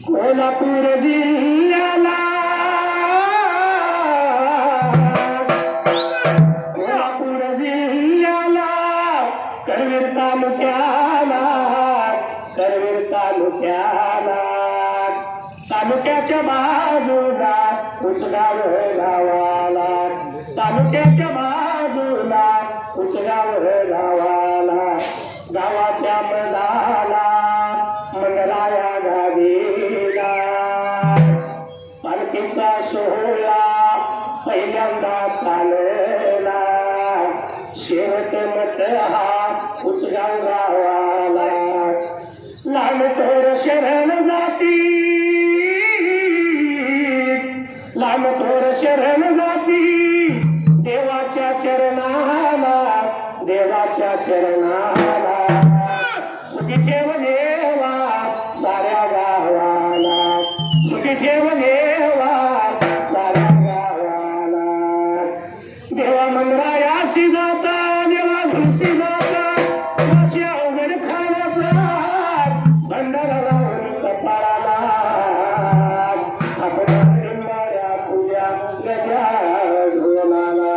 कोल्हापूर जिल्ह्याला करवीर तालुक्याला तालुक्याच्या बाजूला उचगाव गावाला तालुक्याच्या बाजूला उचगाव गावाला गावाच्या मधाला मंगलाया गावीला पालखीचा सोहळा पहिल्यांदा चालला शेवट मत हा उचगाव गावाला लाल थोर शरण जाती लाल थोर शरण जाती देवाच्या चरणाला सुखी ठेव देवा साऱ्या गावाला सुखी ठेव देवा साऱ्या गावाला देवा मंगराया शिजाचा देवा घुसीजाचा अशा उघड खानाचा भंडारा लावून कपाळाला आपण माया पूजा गजा ढोलाला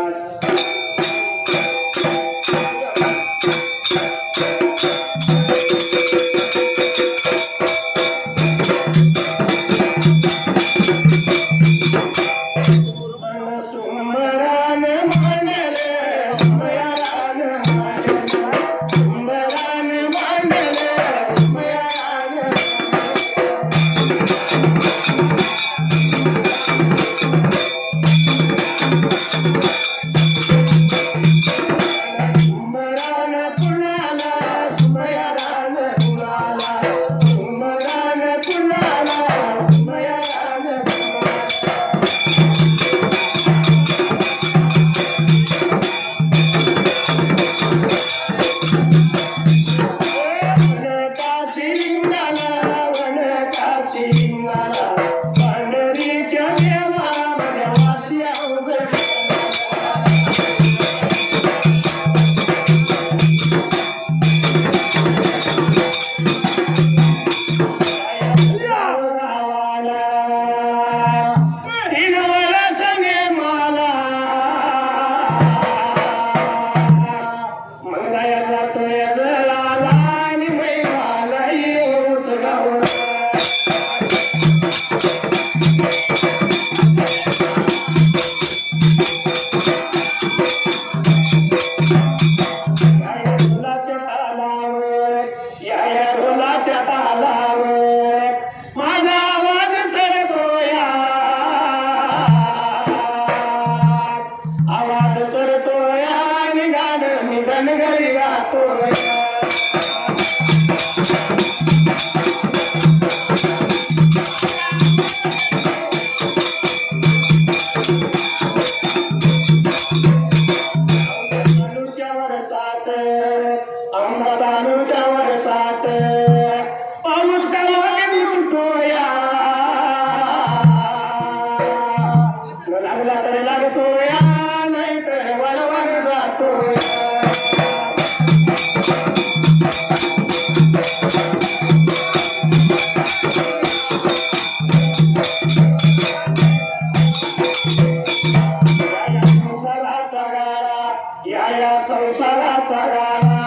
संसाराचा गाडा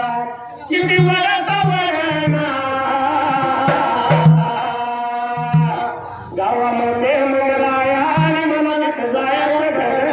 किती वळता वळणा गावामध्ये मंगराया आणि मनात जायचं घर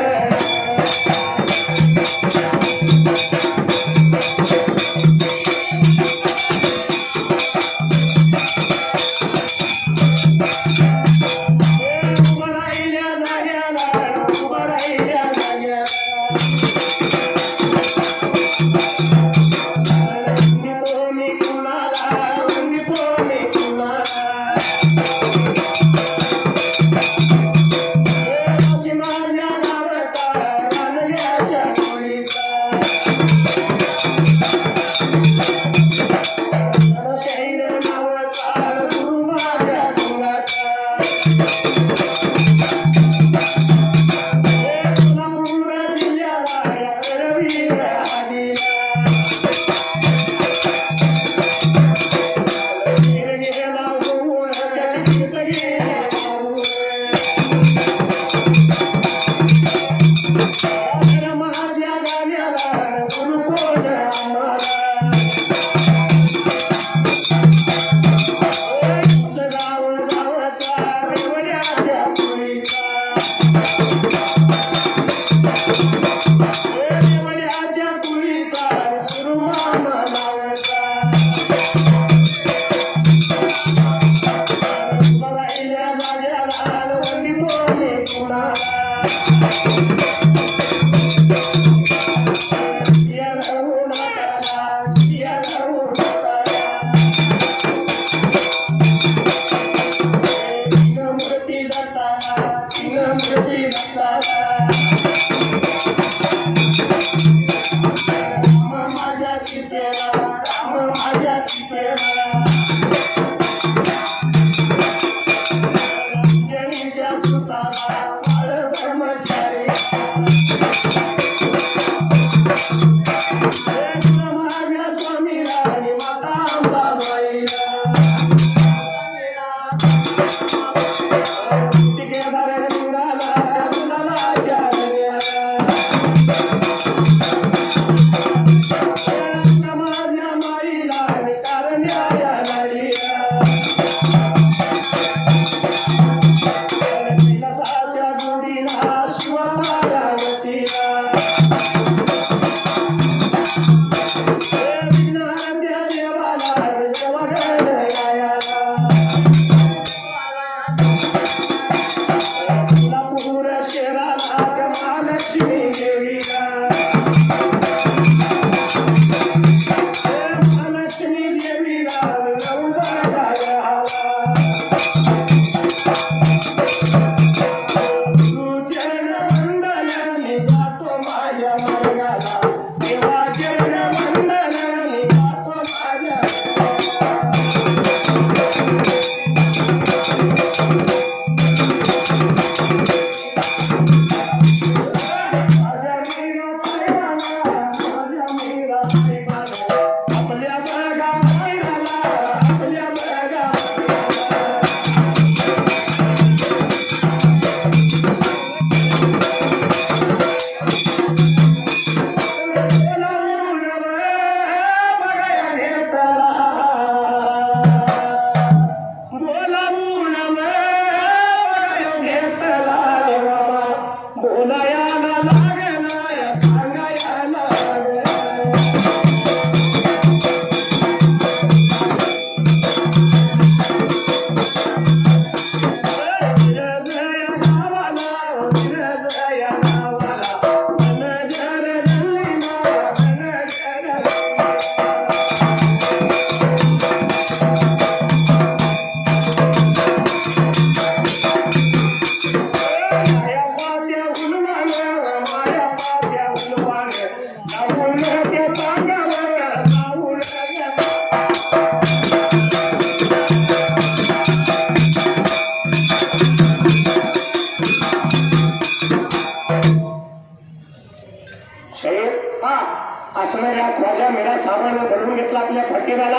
असणाऱ्या ख्वाजा मेरा साबण घडून घेतला आपल्या फकीराला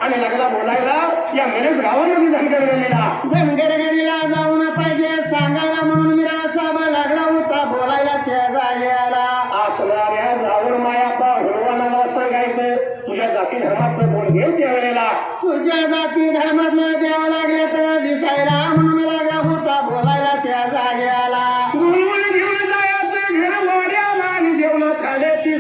आणि लागला बोलायला या मेरेच गावामध्ये धनगर गल्लीला जाऊन पाहिजे सांगायला म्हणून मेरा साबा लागला होता बोलायला त्या जाग्याला. असणाऱ्या जाऊन मायापा हुलवानाला सांगायचं तुझ्या जाती धर्मातलं बोल घेऊ त्या वेळेला. तुझ्या जाती धर्मातलं द्यावं लागलं तर दिसायला म्हणून लागला होता बोलायला त्या जाग्याला.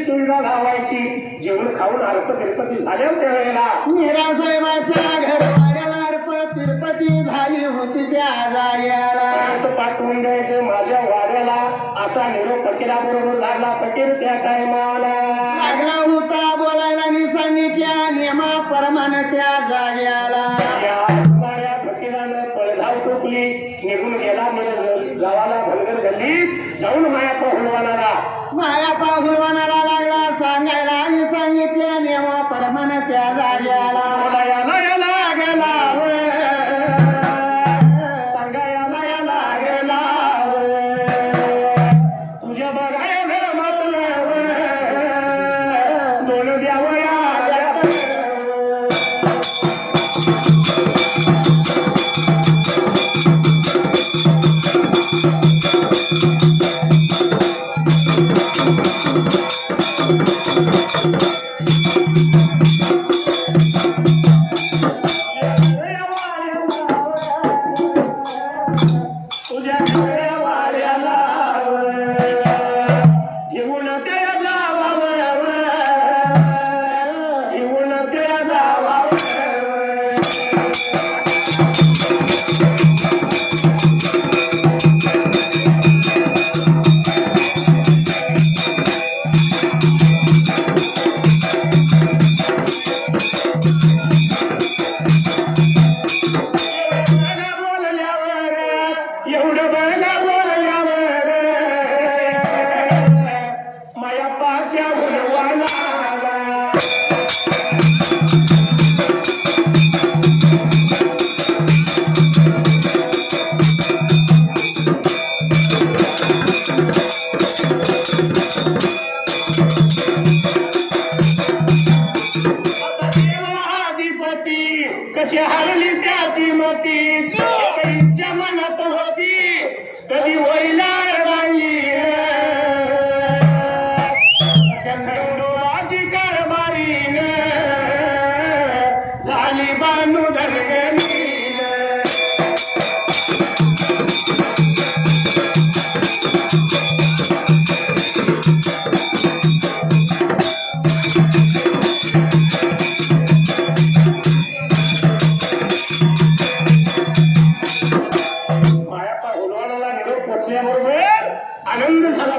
सुविधा लावायची जेवण खाऊन अर्प तिरपती झाल्या त्या वेळेला. मीरा साहेबाच्या घरवाड्याला अर्प तिरपती झाली होती त्या जाग्याला. पाठवून द्यायचं माझ्या वाड्याला असा निरोप फकीरा बरोबर लागला. फकीर त्या टायमाला लागला होता बोलायला आणि सांगितल्या नियमाप्रमाणे त्या जाग्याला. फकीरानं पळधाव टोकली निघून गेला गावाला धनगर गल्ली जाऊन मायापा हुलवानाला. मायापा हुलवानाला लागला सांगायला आणि सांगितल्या नियमाप्रमाणे त्या जाग्याला. लागला सांगायला लागला तुझ्या बघायला म्हटलं दोन द्यावया.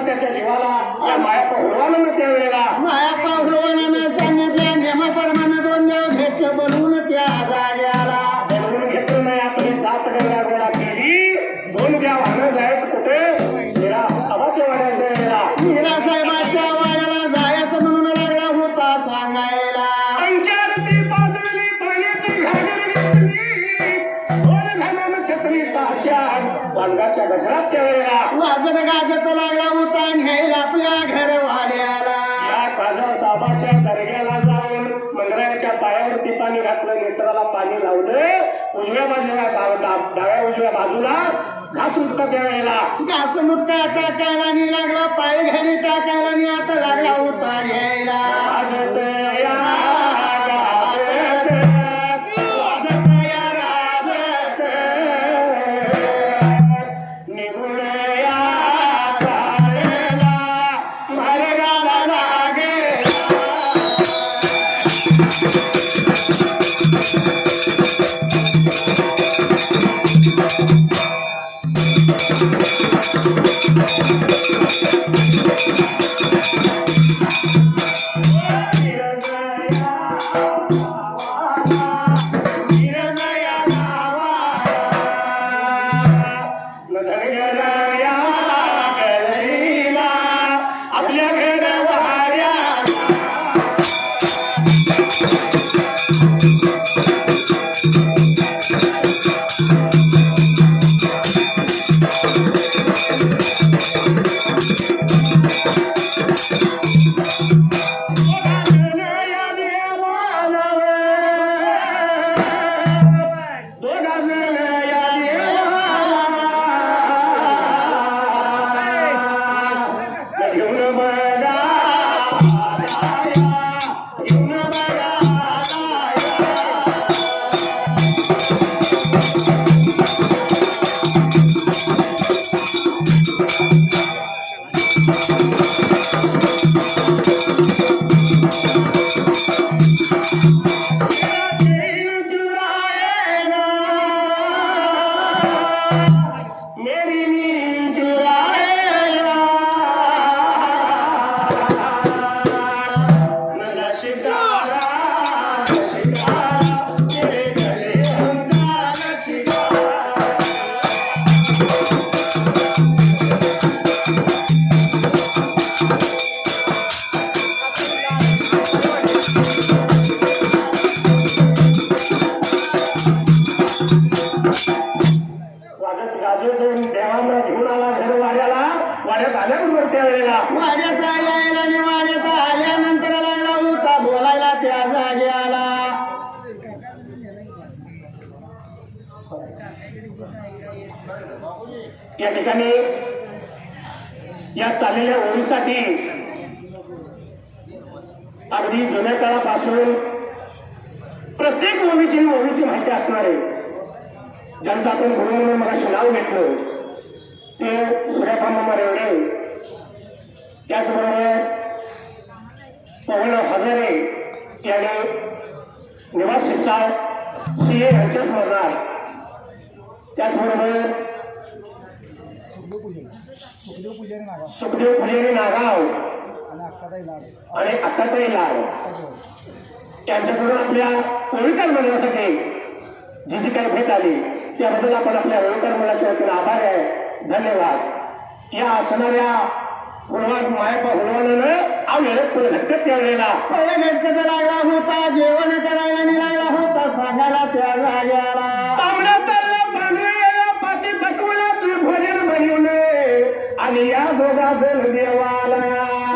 त्याच्या जीवाला या मायापा हुडवानं त्यावेळेला माया पाहुलवानानं सांगितल्या नियमाप्रमाणे 2 देव घेतलं बनवून त्या जाग्याला बनवून घेतलं नाही आपली जात गंगा गोळा केली 2 द्या वाहनं जायचं कुठे मीरा साहेबाच्या वाड्यात जायला मीरा साहेबाच्या वाड्याला जायचं म्हणून लागला होता सांगायला पंचारती बाजूली पाण्याची घागर घेतली 2 धानानं छत्री 600 वांगाच्या गजरात त्यावेळेला वाजत गाजत लागला होता न्यायला आपल्या घर वाड्याला या काजा साहेबाच्या दर्ग्याला जाऊन मंदिराच्या पायावरती पाणी घातलं नेत्राला पाणी लावलं उजव्या बाजूला डाव्या उजव्या बाजूला घास उठता त्यावेळेला घास मुटका टाकायला आणि लागला पाय घडी टाकायला आणि आता लागला होता घ्यायला वाजत या निघून या चालेला मार्गाला लागेला आपल्या घर वाड्या मेरी नींद चुराएगा मेरा शिकारा तेरे गले का शिकारा वाजत गाजवून देवांना घेऊन आला घर वाड्याला वाड्यात आल्याबरोबर त्यावेळेला वाड्यात यायला आणि वाड्यात आल्यानंतर लागला होता बोलायला त्या जाग्याला या ठिकाणी या चाललेल्या ओळीसाठी अगदी जुन्या काळापासून प्रत्येक ओळीची माहिती असणार आहे ज्यांचं आपण गुरु म्हणून मगाशी नाव घेतलं ते सूर्यकांत रेवडे त्याचबरोबर पवन हजारे यांनी निवास शिसाळ CA यांच्या स्मरणात त्याचबरोबर सुखदेव पुजारी नागाव आणि अक्काताई लाड यांच्याकडून आपल्या ओळीकर मंडळासाठी जी काही भेट आली त्याबद्दल आपण आपल्या ओळीकर मंडळाच्या वतीने आभार आहे धन्यवाद या असणाऱ्या हुलवान मायापा हुलवानानं आ वेळेत घटकत त्यावेळेला पहिला घटकत लागला होता जेवण करायला आणि लागला होता सांगायला त्या जाग्याला तांबड्या तळल्या पांढऱ्या पाठी पटवण्याचं भोजन बनवले आणि या दोघा जण देवाला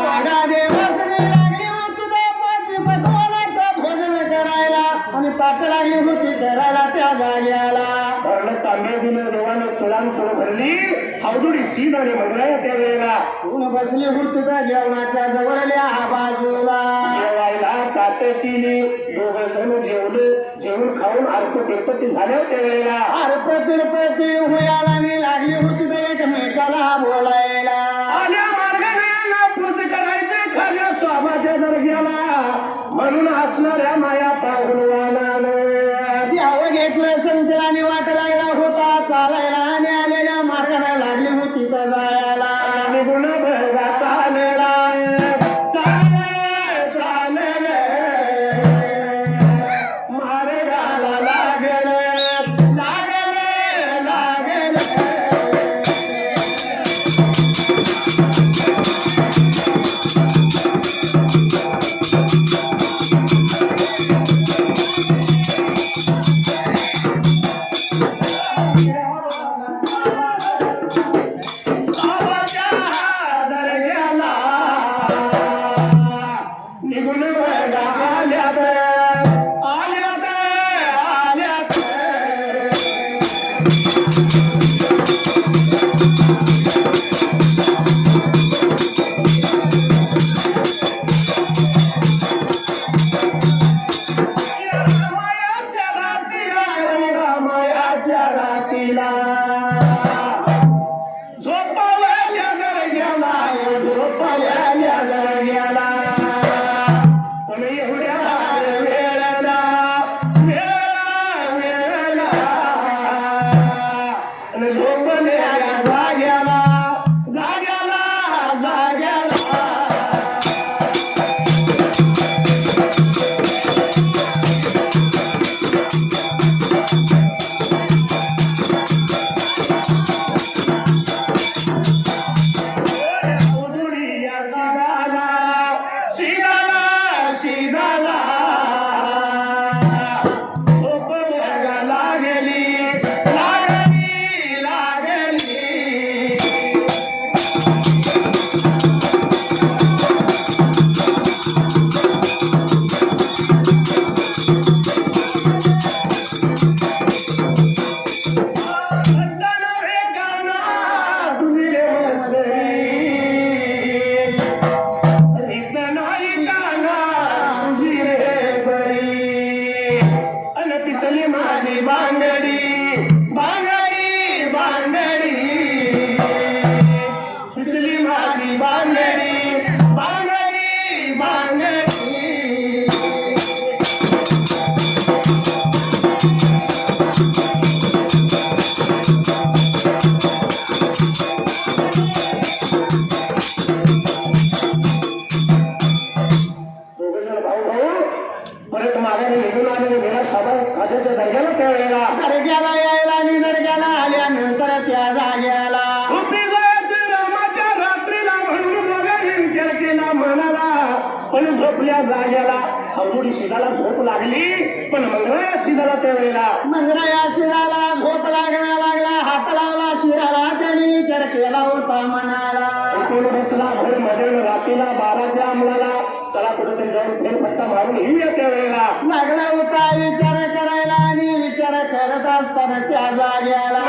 वाडा देवासने लागली होती त्या पाठी पटवानाचं भोजन करायला आणि ताट लागली होती करायला त्या जाग्याला भरलं तांबे दिलं देवानं चुडान चुड भरली हावडुडी सीन आणि मंगळाया त्यावेळेला ऊन बसली होती त्या जेवणाच्या जवळल्या बाजूला जेवायला ताट केली दोघ जण जेवलं जेवण खाऊन अर्पती झाल्या त्यावेळेला अर्पती हुयाला आणि लागली होती त्या एकमेकाला बोलायला आल्या मार्गाने नापूस करायचे खाल्या स्वामाच्या दर्ग्याला म्हणून असणाऱ्या माया पाहुलवानानं द्यावं घेतलं संतीला आणि वाट लागला होता चालायला आणि आलेल्या मार्गाला लागली होती तर जायला निघून बघा सावाच्या दर्ग्याला निघून आल्यात आल्यात आल्यात रामायाच्या रातीला रामायाच्या रातीला झोपावल्या दर्ग्याला झोपावल्या दर्ग्याला पण एवढ्या वेळेला वेळेला आणि झोपल्या जाग्याला जाग्याला जाग्याला उधुडीया शिराला शिराला झोप लागली लागली लागली रे गाना तुझी रे पिचली माझी बांगडी बांगडी बांगडी पिचली माझी बांगडी बांगडी बांगडी परत मागाने निघून आले गेला साधा खाजाच्या दर्ग्याला त्या वेळेला दर्ग्याला यायला आणि दर्ग्याला आल्यानंतर त्या जाग्याला झोपी जायचे रामाच्या रात्रीला म्हणून दोघांनी विचार केला मनाला पण झोपल्या जाग्याला अवघडी शिदाला झोप लागली पण मंगळा शिदाला त्या वेळेला मंगरा या शिराला झोप लागण्या लागला हात लावला शिराला त्याने विचार केला होता मनाला उठून बसला भर मध्ये रात्रीला 12च्या अंमलाला चला कुठेतरी जाऊन फेरफटका मारून येऊया त्या वेळेला लागला होता विचार करायला आणि विचार करत असताना त्या जाग्याला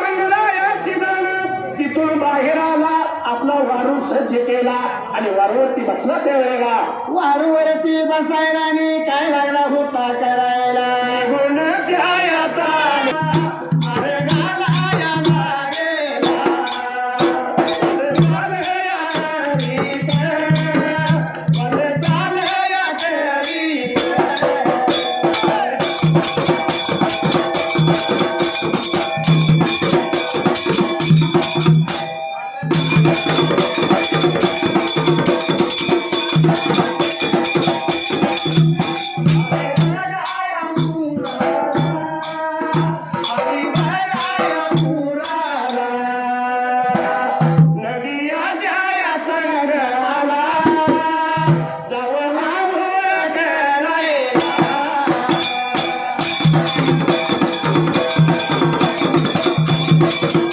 मंगळा या शिदानं तिथून बाहेर आला आपला वारू सज्ज केला आणि वारूवरती बसला त्या वेळेला वारूवरती बसायला आणि काय लागला होता करायला गुण घ्यायचा अरे गालाया लागेला, अरे चालया रीत, अरे चालया रीत. Thank you.